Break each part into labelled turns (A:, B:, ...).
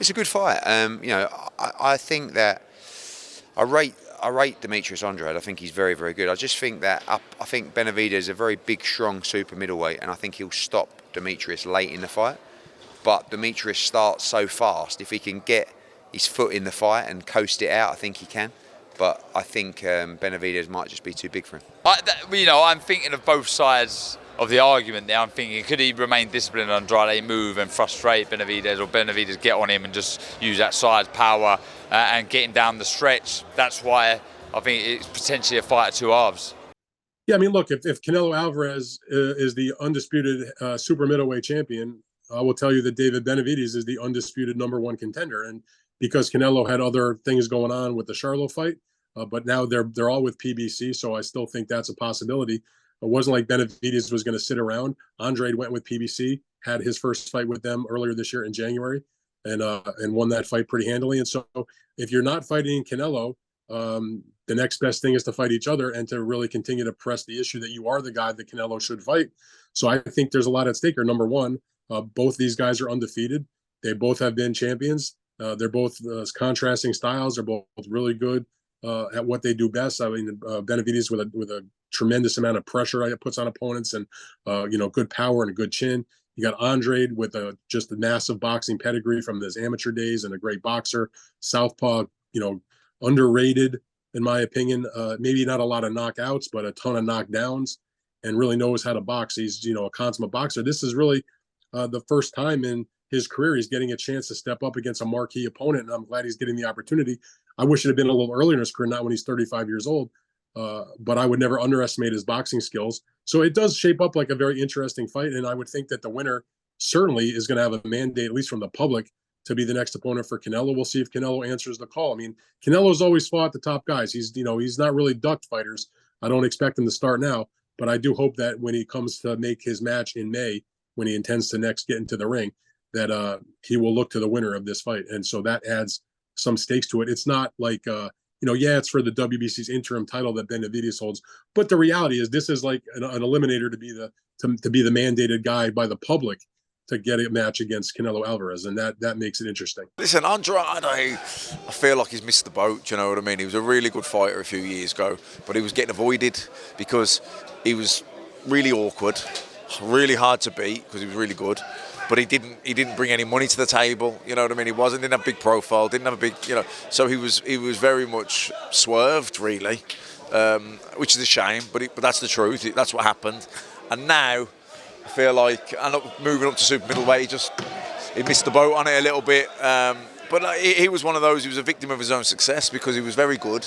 A: It's a good fight. I think that I rate Demetrius Andrade. I think he's very, very good. I just think that I think Benavidez is a very big, strong super middleweight, and I think he'll stop Demetrius late in the fight. But Demetrius starts so fast. If he can get his foot in the fight and coast it out, I think he can. But I think Benavidez might just be too big for him.
B: I'm thinking of both sides of the argument there. I'm thinking, could he remain disciplined on Andrade, move and frustrate Benavidez, or Benavidez get on him and just use that size, power, and get him down the stretch? That's why I think it's potentially a fight of two halves.
C: Yeah, I mean, look, if Canelo Alvarez is the undisputed super middleweight champion, I will tell you that David Benavidez is the undisputed #1 contender. And because Canelo had other things going on with the Charlo fight, but now they're all with PBC, so I still think that's a possibility. It wasn't like Benavidez was going to sit around. Andrade went with PBC, had his first fight with them earlier this year in January, and won that fight pretty handily. And so, if you're not fighting Canelo, the next best thing is to fight each other and to really continue to press the issue that you are the guy that Canelo should fight. So I think there's a lot at stake here. Number one, both these guys are undefeated. They both have been champions. They're both contrasting styles. They're both really good at what they do best. I mean, Benavidez with a tremendous amount of pressure it puts on opponents, and good power and a good chin. You got Andrade with just a massive boxing pedigree from his amateur days and a great boxer. Southpaw, underrated in my opinion. Maybe not a lot of knockouts, but a ton of knockdowns, and really knows how to box. He's a consummate boxer. This is really the first time in his career he's getting a chance to step up against a marquee opponent, and I'm glad he's getting the opportunity. I wish it had been a little earlier in his career, not when he's 35 years old, but I would never underestimate his boxing skills. So it does shape up like a very interesting fight, and I would think that the winner certainly is going to have a mandate, at least from the public, to be the next opponent for Canelo. We'll see if Canelo answers the call. I mean, Canelo's always fought the top guys. He's not really ducked fighters. I don't expect him to start now, but I do hope that when he comes to make his match in May, when he intends to next get into the ring, that he will look to the winner of this fight. And so that adds some stakes to it. It's not like, it's for the WBC's interim title that Benavidez holds, but the reality is this is like an eliminator to be the mandated guy by the public to get a match against Canelo Alvarez, and that makes it interesting.
D: Listen, Andrade, I feel like he's missed the boat, do you know what I mean? He was a really good fighter a few years ago, but he was getting avoided because he was really awkward, really hard to beat because he was really good, but he didn't bring any money to the table, you know what I mean? Didn't have a big profile, didn't have a big, so he was very much swerved, really, which is a shame, but that's the truth, that's what happened. And now I feel like, moving up to super middleweight, he missed the boat on it a little bit. But he was one of those. He was a victim of his own success because he was very good,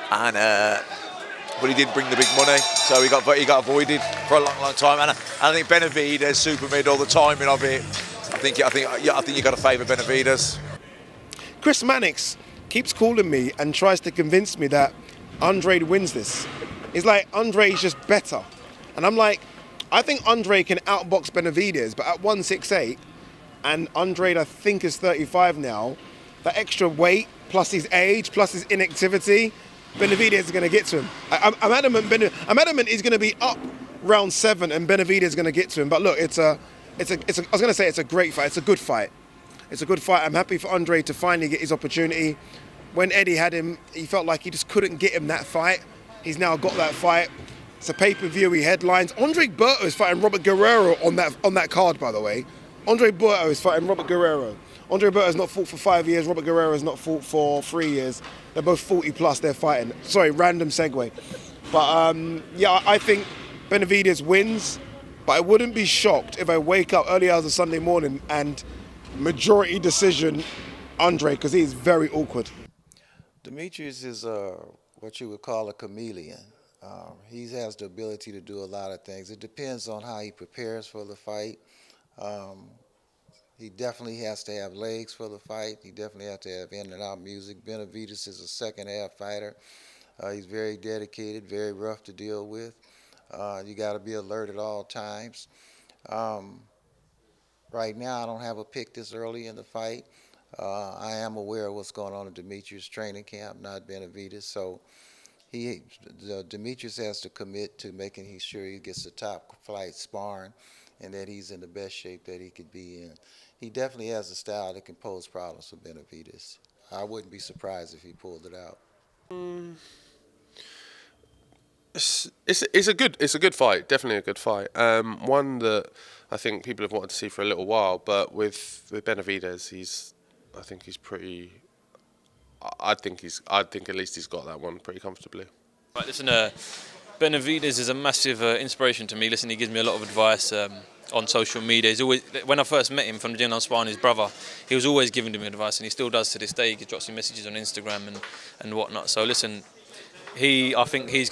D: but he didn't bring the big money, so he got avoided for a long, long time. And I think Benavidez, super middle, the timing of it. I think you got to favour Benavidez.
E: Chris Mannix keeps calling me and tries to convince me that Andrade wins this. It's like Andrade's just better, and I'm like, I think Andrade can outbox Benavidez, but at 168, and Andrade I think is 35 now, that extra weight, plus his age, plus his inactivity, Benavidez is going to get to him. I'm adamant he's going to be up round 7 and Benavidez is going to get to him. But look, I was going to say it's a great fight. It's a good fight. It's a good fight. I'm happy for Andrade to finally get his opportunity. When Eddie had him, he felt like he just couldn't get him that fight. He's now got that fight. It's a pay-per-view, he headlines. Andre Berto is fighting Robert Guerrero on that card, by the way. Andre Berto is fighting Robert Guerrero. Andre Berto has not fought for 5 years. Robert Guerrero has not fought for 3 years. They're both 40 plus, they're fighting. Sorry, random segue. But I think Benavidez wins, but I wouldn't be shocked if I wake up early hours of Sunday morning and majority decision Andre, because he's very awkward.
F: Demetrius is what you would call a chameleon. He has the ability to do a lot of things. It depends on how he prepares for the fight. He definitely has to have legs for the fight. He definitely has to have in and out music. Benavidez is a second half fighter. He's very dedicated, very rough to deal with. You got to be alert at all times. Right now, I don't have a pick this early in the fight. I am aware of what's going on in Demetrius' training camp, not Benavidez. So Demetrius has to commit to making sure he gets the top flight sparring and that he's in the best shape that he could be in. he definitely has a style that can pose problems for Benavidez. I wouldn't be surprised if he pulled it out.
G: It's a good fight, definitely a good fight. One that I think people have wanted to see for a little while, but with Benavidez, I think at least he's got that one pretty comfortably.
H: Right, listen, Benavidez is a massive inspiration to me. Listen, he gives me a lot of advice on social media. He's always, when I first met him from the gym I was sparring his brother, he was always giving me advice, and he still does to this day. He drops me messages on Instagram and whatnot. So listen, he is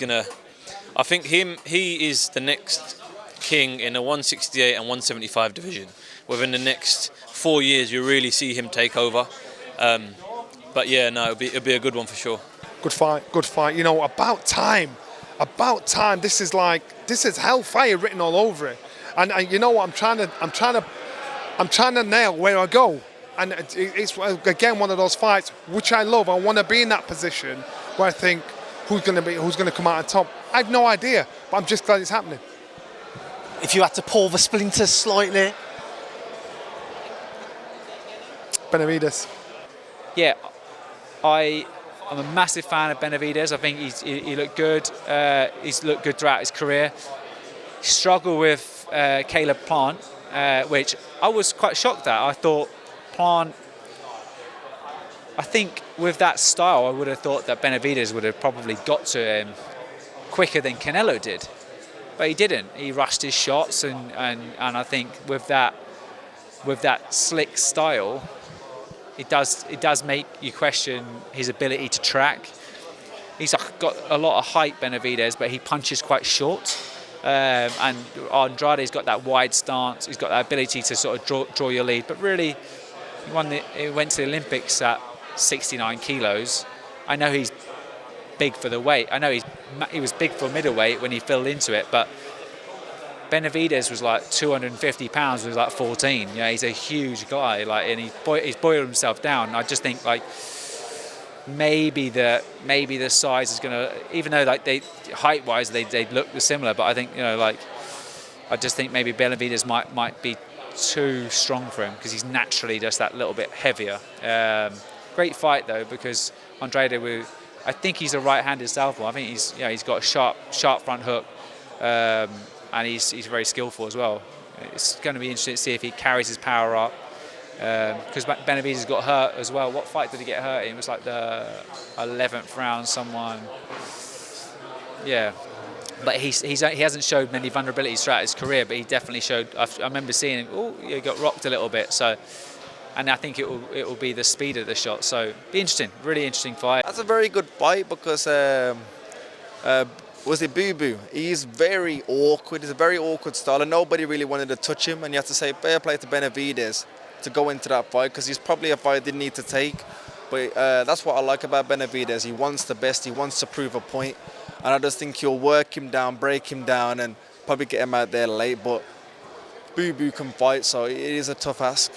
H: the next king in the 168 and 175 division. Within the next 4 years, you really see him take over. But yeah, no, it'll be a good one for sure.
I: Good fight. You know, about time. This is hellfire written all over it. And you know what? I'm trying to nail where I go. And it's again one of those fights which I love. I want to be in that position where I think who's going to come out on top. I have no idea, but I'm just glad it's happening.
J: If you had to pull the splinters slightly.
I: Benavidez.
K: Yeah, I'm a massive fan of Benavidez. I think he looked good. He's looked good throughout his career. He struggled with Caleb Plant, which I was quite shocked at. I thought Plant, I think with that style, I would have thought that Benavidez would have probably got to him quicker than Canelo did. But he didn't. He rushed his shots, and I think with that slick style, it does make you question his ability to track. He's got a lot of height, Benavidez, but he punches quite short. And Andrade's got that wide stance. He's got that ability to sort of draw your lead. But really, he went to the Olympics at 69 kilos. I know he's big for the weight. I know he was big for middleweight when he filled into it, but Benavidez was like 250 pounds, was like 14. Yeah, he's a huge guy, and he's boiled himself down. I just think maybe the size is gonna, even though they height wise they look similar, but I think I just think maybe Benavidez might be too strong for him because he's naturally just that little bit heavier. Great fight though, because Andrade, I think he's a right-handed southpaw. I think he's got a sharp front hook, and he's very skillful as well. It's going to be interesting to see if he carries his power up, because Benavidez got hurt as well. What fight did he get hurt in? It was like the 11th round. Yeah. But he hasn't showed many vulnerabilities throughout his career, but he definitely showed. I remember seeing him. He got rocked a little bit. So. And I think it will be the speed of the shot. So be interesting, really interesting fight.
L: That's a very good fight because was it Boo Boo? He's very awkward. He's a very awkward style, and nobody really wanted to touch him. And you have to say fair play to Benavidez to go into that fight because he's probably a fight he didn't need to take. But that's what I like about Benavidez. He wants the best. He wants to prove a point, and I just think he'll work him down, break him down, and probably get him out there late. But Boo Boo can fight, so it is a tough ask.